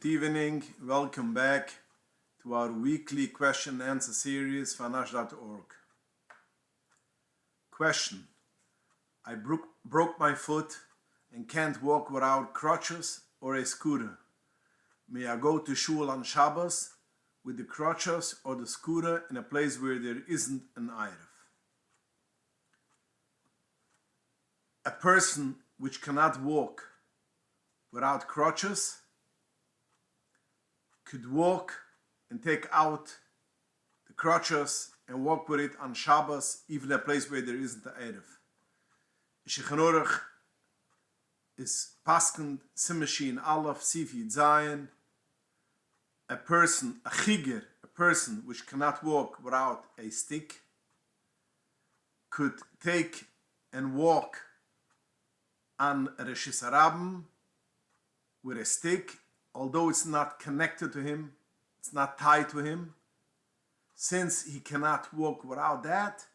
Good evening, welcome back to our weekly question and answer series fanash.org. Question: I broke my foot and can't walk without crutches or a scooter. May I go to shul on Shabbos with the crutches or the scooter in a place where there isn't an Eirov? A person which cannot walk without crutches could walk and take out the crutches and walk with it on Shabbos, even a place where there isn't an Eirov. Sheikh is paskend Simeshin Aleph Sif Zion. A person, a chiger, a person which cannot walk without a stick, could take and walk on Reshis Harabim with a stick, although it's not connected to him, it's not tied to him. Since he cannot walk without that,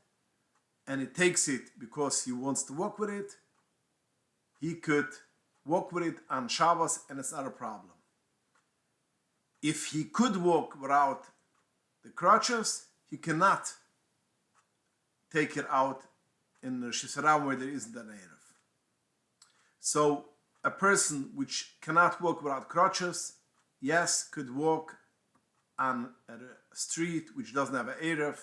and he takes it because he wants to walk with it, he could walk with it on Shabbos and it's not a problem. If he could walk without the crutches, he cannot take it out in the Shisharam where there isn't an Eirov. So a person which cannot walk without crutches, yes, could walk on a street which doesn't have an Eirov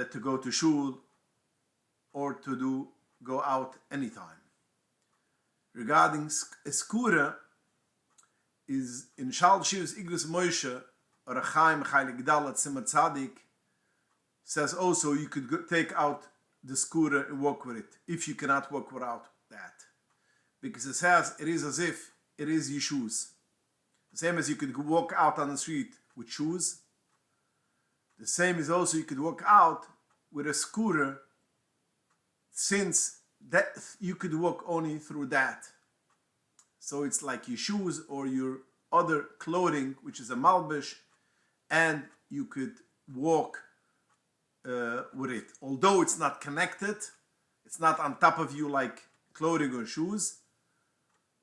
to go to shul or to go out anytime. Regarding a scooter, is in Shal Shiv's Igros Moshe or a Chaim Chaylik Dalat Simmer Tzadik says also you could take out the scooter and walk with it if you cannot walk without that, because it says it is as if it is your shoes. The same as you could walk out on the street with shoes, the same is also you could walk out with a scooter, since that you could walk only through that. So it's like your shoes or your other clothing, which is a malbish, and you could walk with it. Although it's not connected, it's not on top of you like clothing or shoes,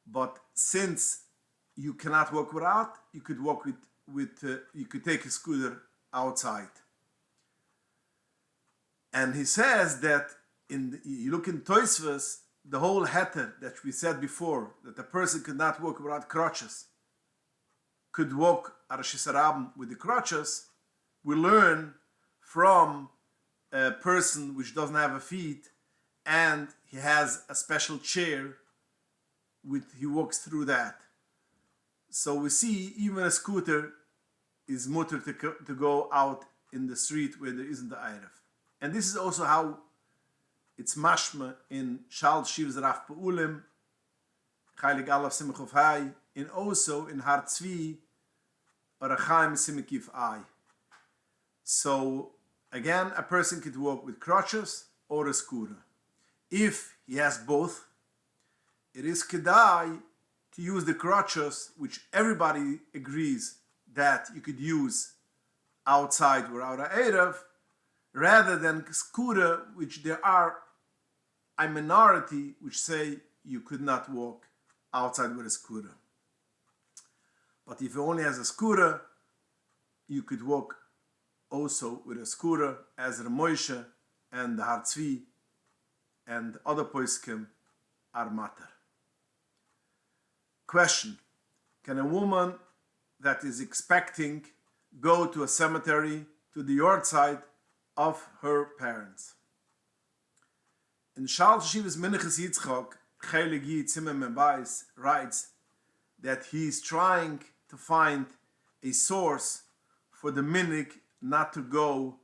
but since you cannot walk without, you could walk you could take a scooter outside. And he says that you look in Tosfos, the whole heter that we said before, that a person could not walk without crutches, could walk Reshis Harabim with the crutches, we learn from a person which doesn't have a feet and he has a special chair, he walks through that. So we see even a scooter is mutter to go out in the street where there isn't the Eirov. And this is also how it's mashma in Shal Shiv's Raf Peulim, Chaylik Aleph Simchov Hai, and also in Har Tzvi or a Chaim Simikif Ai. So again, a person could walk with crutches or a scooter. If he has both, it is kedai to use the crutches, which everybody agrees that you could use outside without an Eirov, rather than scooter, which there are a minority which say you could not walk outside with a scooter. But if he only has a scooter, you could walk also with a scooter, as Moshe and the Har Tzvi and other poskim are matter. Question: can a woman that is expecting go to a cemetery to the yahrzeit of her parents? In Shal Shiv's Minchas Yitzchak, Chelik Yid Zimmerman Weiss writes that he is trying to find a source for the minhag not to go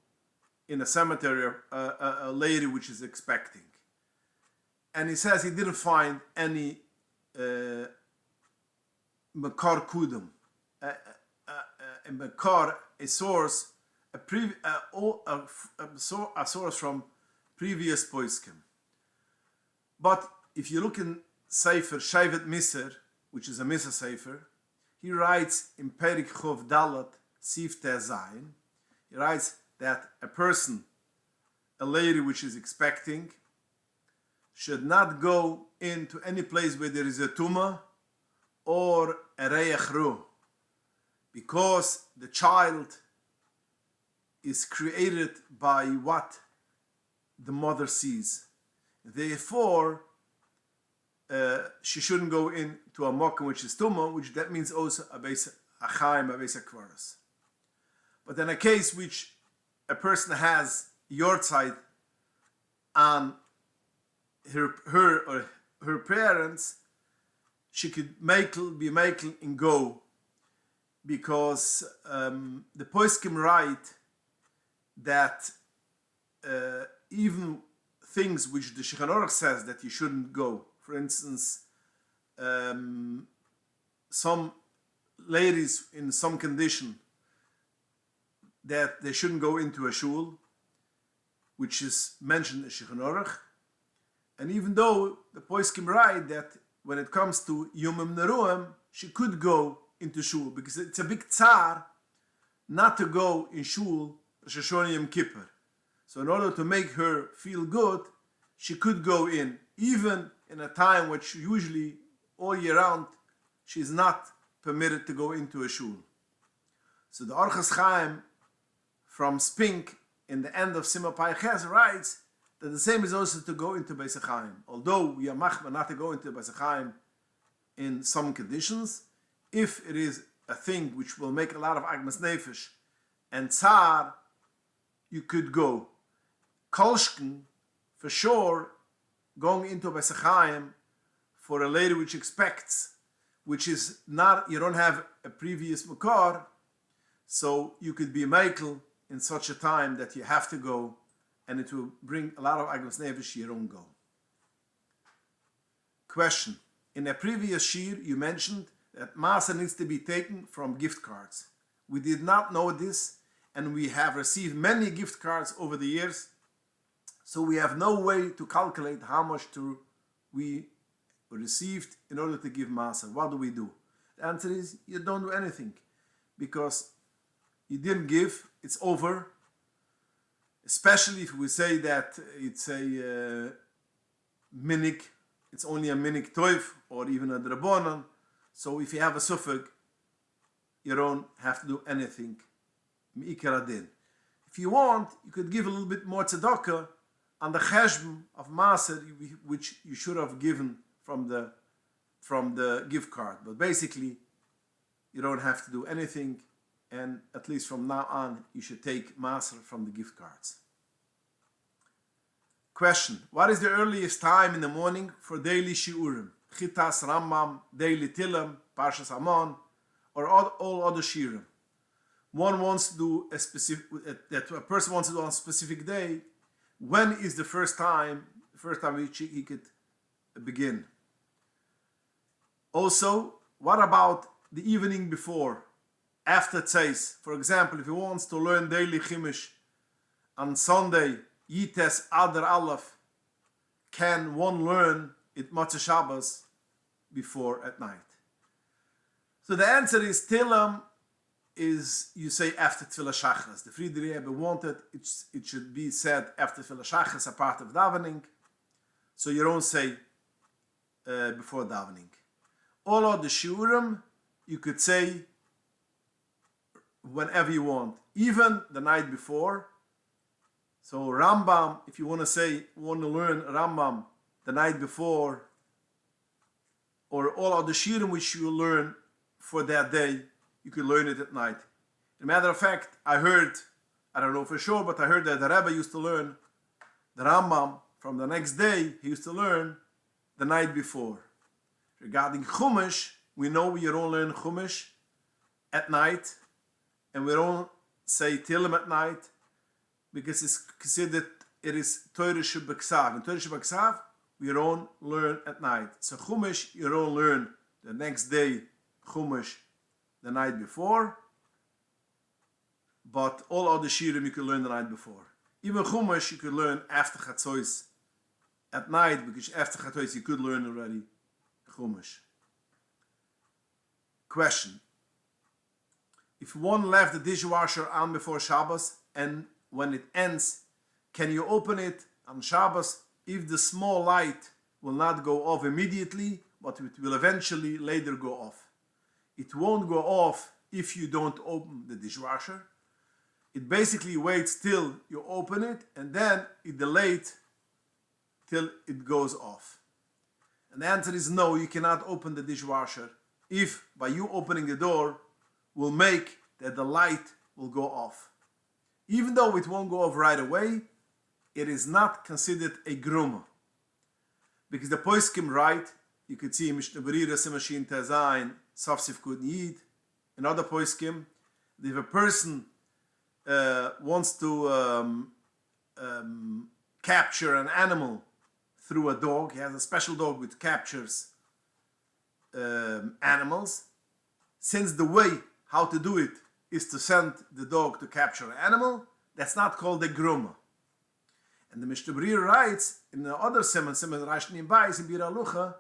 in a cemetery, a lady which is expecting. And he says he didn't find any makar kudum, a makar, a source, a source from previous poskim. But if you look in Sefer Shevet Miser, which is a Miser Sefer, he writes in Perik Chov Dalat Sif Te Zayin, he writes that a person, a lady which is expecting, should not go into any place where there is a tumah or a reich ru, because the child is created by what the mother sees. Therefore, she shouldn't go into a mokum which is tumah, which that means also a beis achayim, a beis akvaras. But in a case which a person has Yortzeit and her parents, she could be makel and go, because the poskim write that even things which the Shulchan Aruch says that you shouldn't go. For instance, some ladies in some condition that they shouldn't go into a shul, which is mentioned in Shulchan Aruch. And even though the poskim write that when it comes to Yomim Neruim, she could go into shul, because it's a big tsar not to go in shul Rosh Hashanah Yom Kippur. So in order to make her feel good, she could go in, even in a time which usually all year round she's not permitted to go into a shul. So the Orchos Chaim from Spink in the end of Sima Ches writes that the same is also to go into Beis HaChaim. Although we are machmir not to go into Beis HaChaim in some conditions, if it is a thing which will make a lot of agmas nefesh and tsar, you could go. Kolshken, for sure, going into Beis HaChaim for a lady which expects, which is not, you don't have a previous makar, so you could be meikel in such a time that you have to go, and it will bring a lot of agmas nefesh, you don't go. Question. In a previous shir, you mentioned that Masa needs to be taken from gift cards. We did not know this, and we have received many gift cards over the years, so we have no way to calculate how much we received in order to give Masa. What do we do? The answer is you don't do anything, because you didn't give, it's over. Especially if we say that it's a minik, it's only a minik toif, or even a drabonon. So if you have a suffix, you don't have to do anything. If you want, you could give a little bit more tzedakah on the cheshbon of Maaser, which you should have given from the gift card. But basically, you don't have to do anything, and at least from now on, you should take Maaser from the gift cards. Question. What is the earliest time in the morning for daily shiurim? Chitas, Rambam, daily Tilim, Parshas Amon, or all other shiurim? One wants to do a specific, that a person wants to do on a specific day. When is the first time which he could begin? Also, what about the evening before, after Tzeis? For example, if he wants to learn daily Chimish on Sunday, Yites Adar Aleph, can one learn it Motzei Shabbos before at night? So the answer is Tilam is, you say after Tefillah Shachas. The Friedrich Rebbe wanted it should be said after Tefillah Shachas, a part of davening. So you don't say before davening. All of the shiurim you could say whenever you want, even the night before. So Rambam, if you want to learn Rambam the night before, or all of the shiurim which you learn for that day, you could learn it at night. As a matter of fact, I don't know for sure, but I heard that the Rebbe used to learn the Rambam from the next day. He used to learn the night before. Regarding Chumash, we know you don't learn Chumash at night, and we don't say Tilim at night, because it's considered it is Torah Shebeksav. In Torah Shebeksav, we don't learn at night. So Chumash, you don't learn the next day Chumash the night before, but all other shiurim you could learn the night before. Even Chumash you could learn after Chatzois at night, because after Chatzois you could learn already Chumash. Question. If one left the dishwasher on before Shabbos, and when it ends, can you open it on Shabbos if the small light will not go off immediately, but it will eventually later go off. It won't go off if you don't open the dishwasher. It basically waits till you open it, and then it delays till it goes off. And the answer is no, you cannot open the dishwasher if by you opening the door will make that the light will go off. Even though it won't go off right away, it is not considered a gruma. Because the poskim write, you could see Mishnah Machine Tazain, Safsif Kud Yid, another poskim, if a person wants to capture an animal through a dog, he has a special dog which captures animals. Since the way how to do it is to send the dog to capture an animal, that's not called a gruma. And the Mishnah writes in the other Simon Rashni and Bais in Biralucha,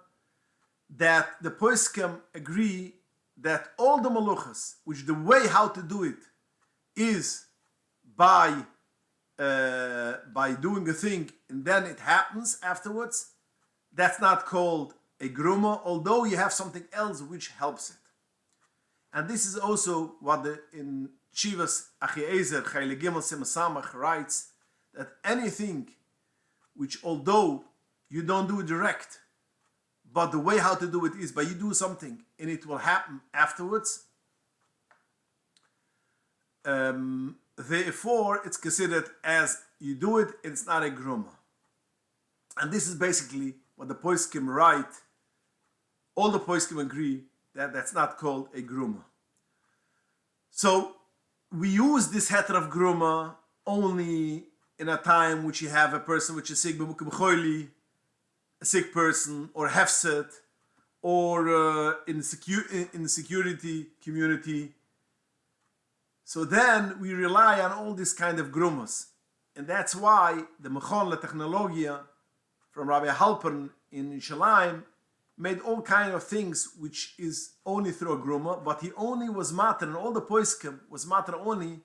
that the poskim agree that all the maluchas, which the way how to do it is by doing a thing and then it happens afterwards, that's not called a gruma, although you have something else which helps it. And this is also what in Chivas Achiezer Chayle Gimel Samach writes, that anything which although you don't do it direct, but the way how to do it is by you do something and it will happen afterwards, therefore it's considered as you do it, it's not a gruma. And this is basically what the poskim write. All the poskim agree that that's not called a gruma. So we use this heter of gruma only in a time which you have a person which is sick, a sick person, or hefset, or in the security community. So then we rely on all this kind of grumas. And that's why the Mechon LaTechnologia from Rabbi Halpern in Yerushalayim made all kind of things which is only through a gruma, but he only was matter, and all the poskim was matter only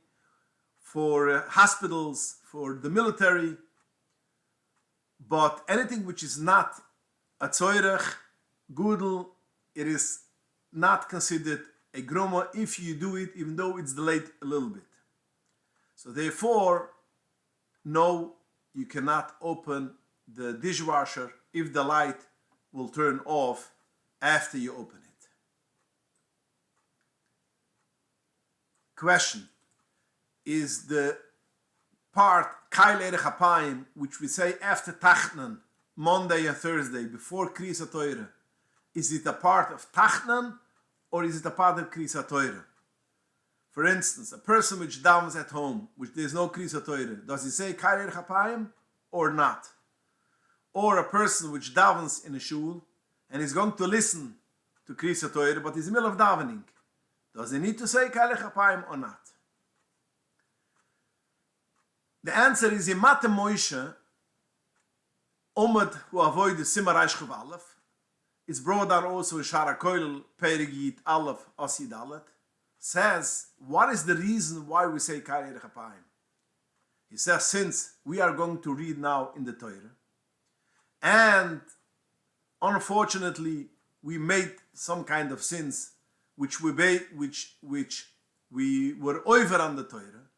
for hospitals, for the military, but anything which is not a tzoyrech, gudel, it is not considered a gruma if you do it, even though it's delayed a little bit. So therefore, no, you cannot open the dishwasher if the light will turn off after you open it. Question: is the part kepayim, which we say after Tachnan, Monday and Thursday, before Kriyas Torah, is it a part of Tachnan or is it a part of Kriyas Torah? For instance, a person which davens at home, which there's no Kriyas Torah, does he say kepayim or not? Or a person which davens in a shul and is going to listen to Kriyas Torah, but he's in the middle of davening, does he need to say kepayim or not? The answer is Imate Moshe, Omad who avoid the Simaraish Chav it's brought down also in Shara Koil Perigit Aleph Asid Alet, says, what is the reason why we say Karei Chapayim? He says, since we are going to read now in the Torah, and unfortunately we made some kind of sins which we were over on the Torah,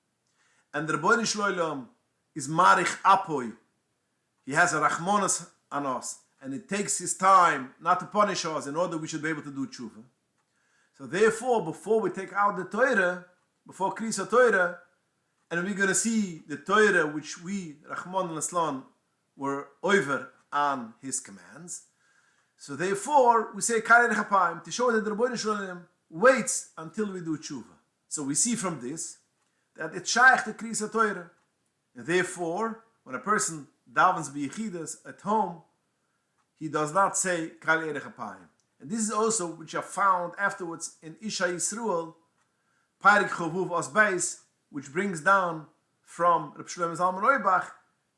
and the Rebbeinu Shloilom is Marich Apoy. He has a Rachmonas on us, and it takes his time not to punish us in order we should be able to do tshuva. So therefore, before we take out the Torah, before Kriyas Torah, and we're going to see the Torah which we, Rachmon al-Islam, were over on his commands. So therefore, we say Karei Chapayim to show that the Rebbeinu Shloilom waits until we do tshuva. So we see from this that it's shaykh to Kriyas Torah. And therefore, when a person davens b'yichidas at home, he does not say Karei Chapayim. And this is also which I found afterwards in Isha Yisruel, Parik Chovuv Osbeis, which brings down from Reb Shlomo Zalman Auerbach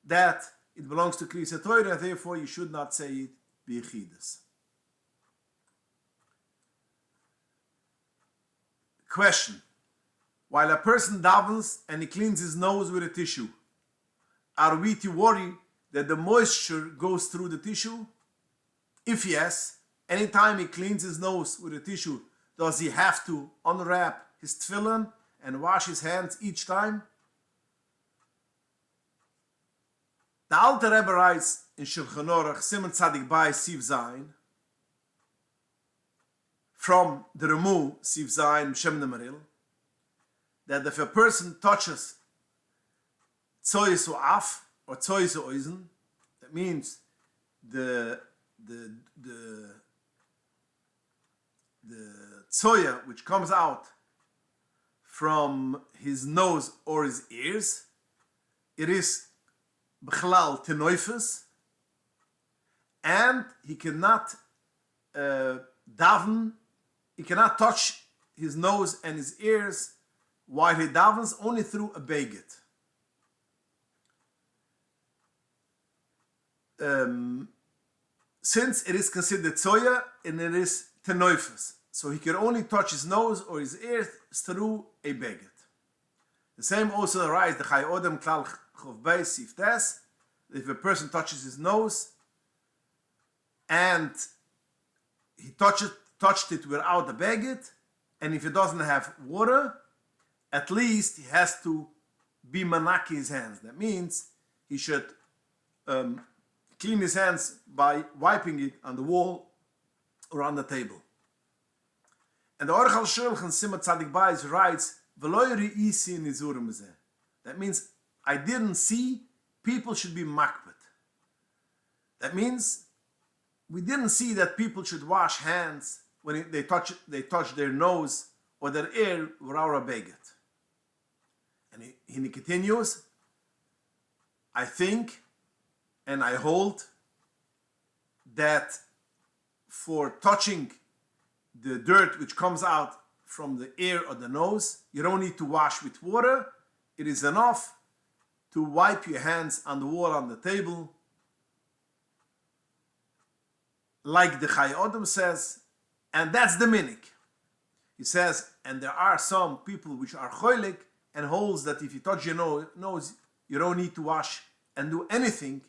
that it belongs to Kriyas Torah, and therefore you should not say it b'yichidas. Question: while a person davens and he cleans his nose with a tissue, are we to worry that the moisture goes through the tissue? If yes, Anytime he cleans his nose with a tissue, does he have to unwrap his tefillin and wash his hands each time? The Alter Rebbe writes in Shulchan Aruch, Siman Tzadik Bai Siv Zayin, from the Remu Siv Zayin Shem Nemaril, that if a person touches tzoyis af or tzoyis oizen, that means the tzoya which comes out from his nose or his ears, it is b'chlal tenoifes, and he cannot daven, he cannot touch his nose and his ears while he davens, only through a beged. Since it is considered tzoya and it is tenoifes, so he can only touch his nose or his ears through a beged. The same also arises the Chay Klal Chovbei Siftes. If a person touches his nose and he touched it without a beged, and if he doesn't have water, at least he has to be manaki his hands. That means he should clean his hands by wiping it on the wall or on the table. And the Orchal Shulchan Siman Tzadik Bayis writes, "V'lo re'isi nizurim zeh." That means I didn't see people should be makbet. That means we didn't see that people should wash hands when they touch their nose or their ear without a beged. And he continues, I think and I hold that for touching the dirt which comes out from the ear or the nose, you don't need to wash with water. It is enough to wipe your hands on the wall on the table. Like the Chai Odom says, and that's the minik. He says, and there are some people which are choilik and holds that if you touch your nose, you don't need to wash and do anything.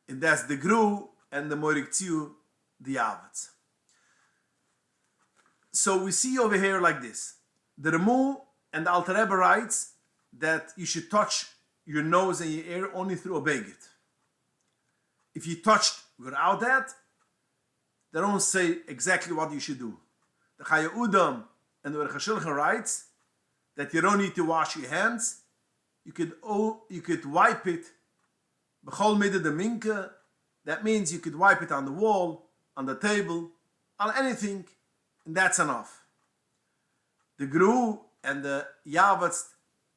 And that's the Gru and the Moiriktiu, the Avets. So we see over here like this. The Remu and the Alter Rebbe writes that you should touch your nose and your ear only through a beged. If you touched without that, they don't say exactly what you should do. The Chaya Udam and the Shulchan writes that you don't need to wash your hands. You could wipe it. B'chol midde de minke. That means you could wipe it on the wall, on the table, on anything, and that's enough. The Gru and the Yavetz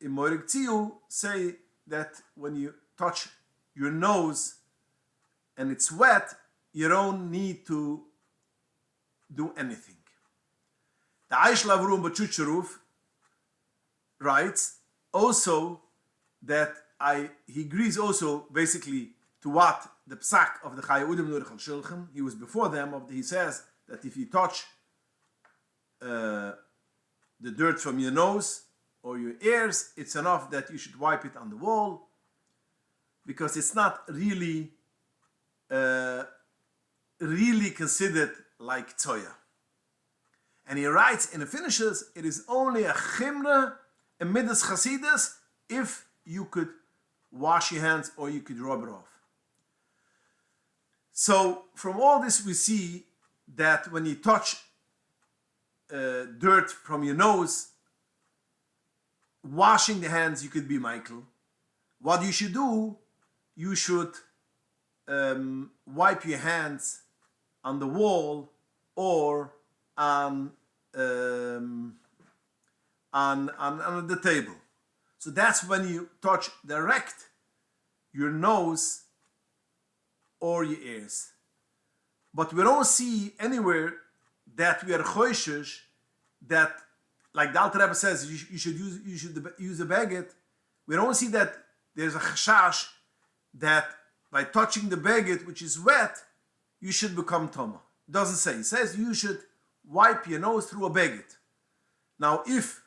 in Moirik Tziu say that when you touch your nose and it's wet, you don't need to do anything. The Aish Lavrum B'Chucheruf writes also that he agrees also basically to what the psak of the Chaya Udim Nurich Shulchan, he was before them, he says that if you touch the dirt from your nose or your ears, it's enough that you should wipe it on the wall, because it's not really considered like tzoya. And he writes in the finishes, it is only a chimna, a midas chasidus, if you could wash your hands or you could rub it off. So from all this we see that when you touch dirt from your nose, washing the hands, you could be Michael. What you should do, you should wipe your hands on the wall or on the table. So that's when you touch direct your nose or your ears. But we don't see anywhere that we are choishes that, like the Alter Rebbe says, you should use a baguette. We don't see that there's a chashash that by touching the baguette which is wet, you should become toma. It doesn't say. It says you should wipe your nose through a baguette. Now, if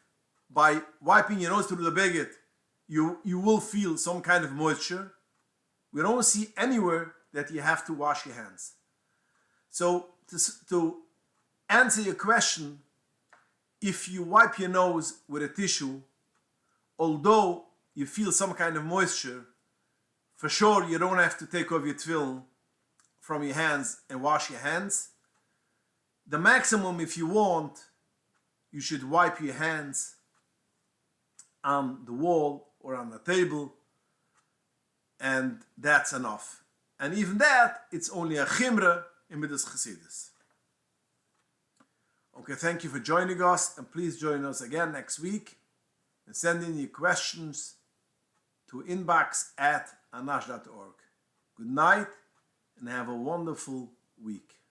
by wiping your nose through the baguette you will feel some kind of moisture, we don't see anywhere that you have to wash your hands. So to answer your question, if you wipe your nose with a tissue, although you feel some kind of moisture, for sure you don't have to take off your tefillin from your hands and wash your hands. The maximum, if you want, you should wipe your hands on the wall or on the table, and that's enough. And even that, it's only a chimra in Midas Chassidus. Okay, thank you for joining us, and please join us again next week, and send in your questions to inbox@anash.org. Good night, and have a wonderful week.